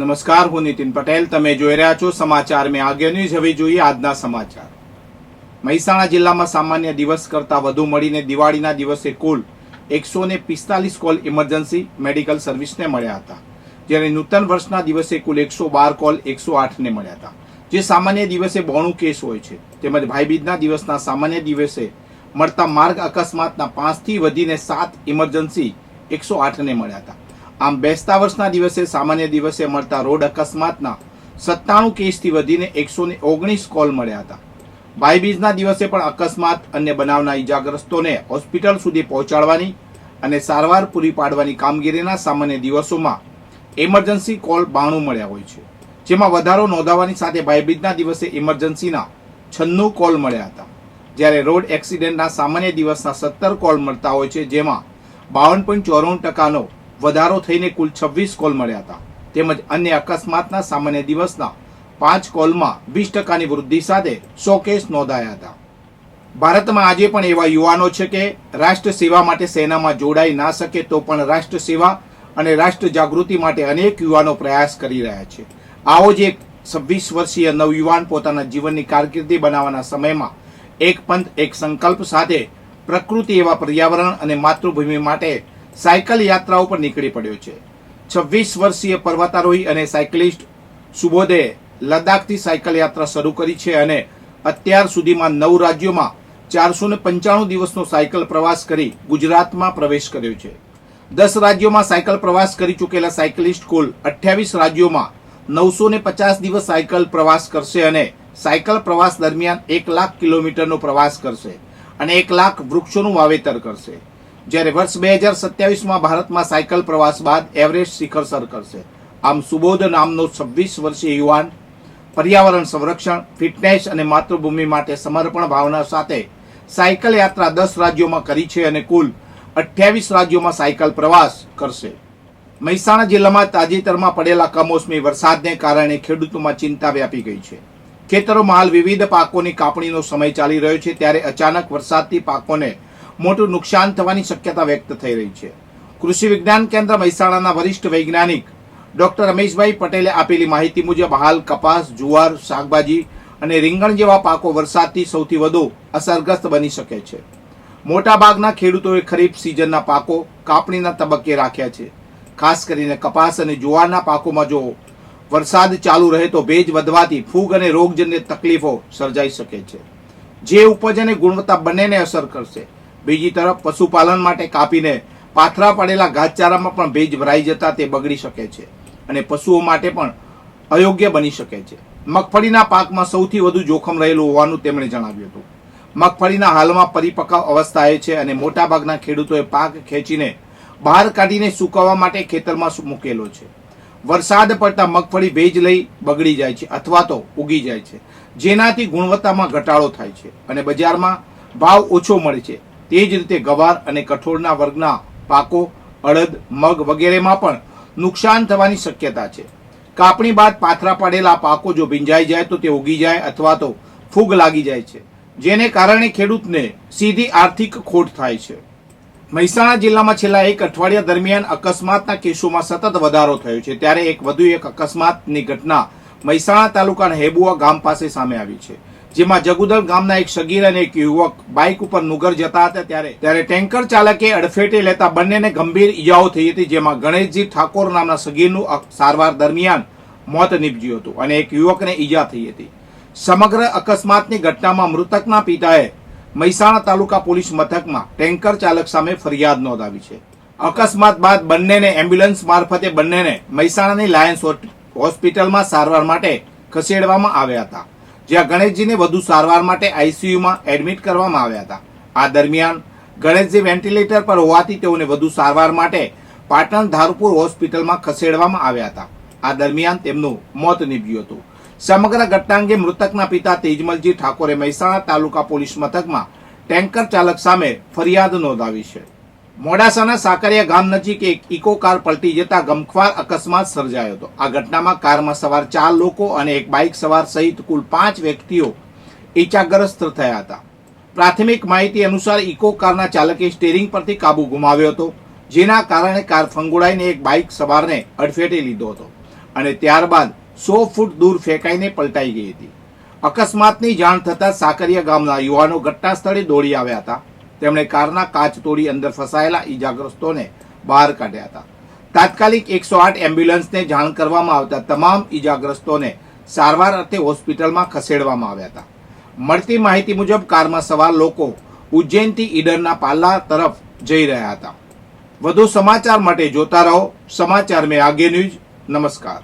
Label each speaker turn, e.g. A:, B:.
A: નમસ્કાર, હું નીતિન પટેલ. તમે જોઈ રહ્યા છો સમાચાર મેં આગે ન્યૂઝ. હવે જોઈએ આજના સમાચાર. મહેસાણા જિલ્લામાં સામાન્ય દિવસ કરતાં વધુ મળીને દિવાળીના દિવસે કુલ 145 કોલ ઇમરજન્સી મેડિકલ સર્વિસને મળ્યા હતા, જ્યારે નૂતન વર્ષના દિવસે કુલ 112 કોલ 108ને મળ્યા હતા, જે સામાન્ય દિવસે 92 કેસ હોય છે. તેમજ ભાઈબીજના દિવસના સામાન્ય દિવસે મળતા માર્ગ અકસ્માતના 5થી વધીને 7 ઇમરજન્સી 108ને મળ્યા હતા. આમ બેસતા વર્ષના દિવસે સામાન્ય દિવસે મળતા રોડ અકસ્માતના 97 કેસથી વધીને 119 કોલ મળ્યા હતા. ભાઈબીજના દિવસે પણ અકસ્માત અન્ય બનાવના ઈજાગ્રસ્તોને હોસ્પિટલ સુધી પહોંચાડવાની અને સારવાર પૂરી પાડવાની કામગીરીના સામાન્ય દિવસોમાં ઇમરજન્સી કોલ 92 મળ્યા હોય છે, જેમાં વધારો નોંધાવવાની સાથે ભાઈબીજના દિવસે ઇમરજન્સીના 96 કોલ મળ્યા હતા, જ્યારે રોડ એક્સિડન્ટના સામાન્ય દિવસના 17 કોલ મળતા હોય છે, જેમાં 52.94% વધારો થઈને કુલ 26 કોલ મળ્યા હતા. તેમજ અન્ય અકસ્માતના સામાન્ય દિવસના 5 કોલમાં 20%ની વૃદ્ધિ સાથે 100 કેસ નોંધાયા હતા. ભારતમાં આજે પણ એવા યુવાનો છે કે રાષ્ટ્ર સેવા માટે સેનામાં જોડાઈ ના શકે તો પણ રાષ્ટ્ર સેવા અને રાષ્ટ્ર જાગૃતિ માટે અનેક યુવાનો પ્રયાસ કરી રહ્યા છે. આવો જ એક 26 વર્ષીય નવયુવાન પોતાના જીવનની કારકિર્દી બનાવવાના સમયમાં એક પંથ એક સંકલ્પ સાથે પ્રકૃતિ એવા પર્યાવરણ અને માતૃભૂમિ માટે સાયકલ યાત્રા ઉપર નીકળી પડ્યો છે. 26 વર્ષીય પર્વતારોહી અને સાયકલિસ્ટ સુબોધે લદ્દાખથી સાયકલ યાત્રા શરૂ કરી છે અને અત્યાર સુધીમાં 9 રાજ્યોમાં 495 દિવસનો સાયકલ પ્રવાસ કરી ગુજરાતમાં પ્રવેશ કર્યો છે. 10 રાજ્યોમાં સાયકલ પ્રવાસ કરી ચૂકેલા સાયકલિસ્ટ કુલ 28 રાજ્યોમાં 950 દિવસ સાયકલ પ્રવાસ કરશે અને સાયકલ પ્રવાસ દરમિયાન 1 લાખ કિલોમીટરનો પ્રવાસ કરશે અને 1 લાખ વૃક્ષોનું વાવેતર કરશે. જ્યારે વર્ષ 2027માં ભારતમાં સાયકલ પ્રવાસ બાદ એવરેસ્ટ શિખર સર કરશે. આમ સુબોધ નામનો 26 વર્ષીય યુવાન પર્યાવરણ સંરક્ષણ, ફિટનેસ અને માતૃભૂમિ માટે સમર્પણ ભાવના સાથે સાયકલ યાત્રા 10 રાજ્યોમાં કરી છે અને કુલ 28 રાજ્યોમાં સાયકલ પ્રવાસ કરશે. મહેસાણા જિલ્લામાં તાજેતરમાં પડેલા કમોસમી વરસાદને કારણે ખેડૂતોમાં ચિંતા વ્યાપી ગઈ છે. ખેતરોમાં હાલ વિવિધ પાકોની કાપણીનો સમય ચાલી રહ્યો છે, ત્યારે અચાનક વરસાદથી પાકોને મોટું નુકસાન થવાની શક્યતા વ્યક્ત થઈ રહી છે. કૃષિ વિજ્ઞાન કેન્દ્ર મહેસાણાના વરિષ્ઠ વૈજ્ઞાનિક ડોક્ટર રમેશભાઈ પટેલે આપેલી માહિતી મુજબ હાલ કપાસ, જુવાર, શાકભાજી અને રીંગણ જેવા પાકો વરસાદથી સૌથી વધુ અસરગ્રસ્ત બની શકે છે. મોટાભાગના ખેડૂતોએ ખરીફ સિઝનના પાકો કાપણીના તબક્કે રાખ્યા છે. ખાસ કરીને કપાસ અને જુવારના પાકોમાં જો વરસાદ ચાલુ રહે તો ભેજ વધવાથી ફૂગ અને રોગજન્ય તકલીફો સર્જાઈ શકે છે, જે ઉપજ અને ગુણવત્તા બંનેને અસર કરશે. બીજી તરફ પશુપાલન માટે કાપીને પાથરા પડેલા ઘાસચારામાં પણ ભેજ ભરાઈ જતા તે બગડી શકે છે અને પશુઓ માટે પણ અયોગ્ય બની શકે છે. મગફળીના પાકમાં સૌથી વધુ જોખમ રહેલું હોવાનું તેમણે જણાવ્યું હતું. મગફળીના હાલમાં પરિપક્વ અવસ્થાએ છે અને મોટાભાગના ખેડૂતોએ પાક ખેંચીને બહાર કાઢીને સૂકવવા માટે ખેતરમાં મૂકેલો છે. વરસાદ પડતા મગફળી ભેજ લઈ બગડી જાય છે અથવા તો ઉગી જાય છે, જેનાથી ગુણવત્તામાં ઘટાડો થાય છે અને બજારમાં ભાવ ઓછો મળે છે. તે જ રીતે ગવાર અને કઠોળના વર્ગના પાકો, અડદ, મગ વગેરેમાં પણ નુકસાન થવાની શક્યતા છે. કાપણી બાદ પાથરા પડેલા પાકો જો ભીંજાઈ જાય તો તે ઉગી જાય અથવા તો ફૂગ લાગી જાય છે, જેને કારણે ખેડૂતને સીધી આર્થિક ખોટ થાય છે. મહેસાણા જિલ્લામાં છેલ્લા એક અઠવાડિયા દરમિયાન અકસ્માતના કેસોમાં સતત વધારો થયો છે, ત્યારે એક વધુ એક અકસ્માતની ઘટના મહેસાણા તાલુકાના હેબુઆ ગામ પાસે સામે આવી છે, જેમાં જગુદર ગામના એક સગીર અને એક યુવક બાઇક ઉપર નુગર જતા હતા, ત્યારે ટેન્કર ચાલકે અડફેટે લેતા બંનેને ગંભીર ઈજાઓ થઈ હતી, જેમાં ગણેશજી ઠાકોર નામના સગીરનું સારવાર દરમિયાન મોત નીપજ્યું હતું અને એક યુવકને ઈજા થઈ હતી. સમગ્ર અકસ્માતની ઘટનામાં મૃતકના પિતાએ મહેસાણા તાલુકા પોલીસ મથકમાં ટેન્કર ચાલક સામે ફરિયાદ નોંધાવી છે. અકસ્માત બાદ બંનેને એમ્બ્યુલન્સ મારફતે બંનેને મહેસાણાની લાયન્સ હોસ્પિટલમાં સારવાર માટે ખસેડવામાં આવ્યા હતા, જ્યાં ગણેશજીને વધુ સારવાર માટે આઈસીયુમાં એડમિટ કરવામાં આવ્યા હતા. આ દરમિયાન ગણેશજી વેન્ટિલેટર પર હોવાથી તેઓને વધુ સારવાર માટે પાટણ ધારપુર હોસ્પિટલમાં ખસેડવામાં આવ્યા હતા. આ દરમિયાન તેમનું મોત નીપજ્યું હતું. સમગ્ર ઘટના અંગે મૃતકના પિતા તેજમલજી ઠાકોરે મહેસાણા તાલુકા પોલીસ મથકમાં ટેન્કર ચાલક સામે ફરિયાદ નોંધાવી છે. મોડાસાના સાકરિયા ગામ નજીક એક ઇકો કાર પલટી જતા ગમખ્વાર અકસ્માત સર્જાયો હતો. આ ઘટનામાં કારમાં સવાર 4 લોકો અને એક બાઇક સવાર સહિત કુલ 5 વ્યક્તિઓ ઈજાગ્રસ્ત થયા હતા. પ્રાથમિક માહિતી અનુસાર ઇકો કારના ચાલકે સ્ટીરિંગ પરથી કાબુ ગુમાવ્યો હતો, જેના કારણે કાર ફંગોળાઈને એક બાઇક સવારને અડફેટે લીધો હતો અને ત્યારબાદ 100 ફૂટ દૂર ફેંકાઈને પલટાઈ ગઈ હતી. અકસ્માતની જાણ થતાં સાકરિયા ગામના યુવાનો ઘટના સ્થળે દોડી આવ્યા હતા. તેમણે કારના કાચ તોડી અંદર ફસાયેલા ઈજાગ્રસ્તોને બહાર કાઢ્યા હતા. તાત્કાલિક 108 એમ્બ્યુલન્સને જાણ કરવામાં આવતા તમામ ઈજાગ્રસ્તોને સારવાર અર્થે હોસ્પિટલમાં ખસેડવામાં આવ્યા હતા. મળતી માહિતી મુજબ કારમાં સવાર લોકો ઉજ્જૈનથી ઈડરના પાલ્લા તરફ જઈ રહ્યા હતા. વધુ સમાચાર માટે જોતા રહો સમાચાર મેં આગે ન્યૂઝ. નમસ્કાર.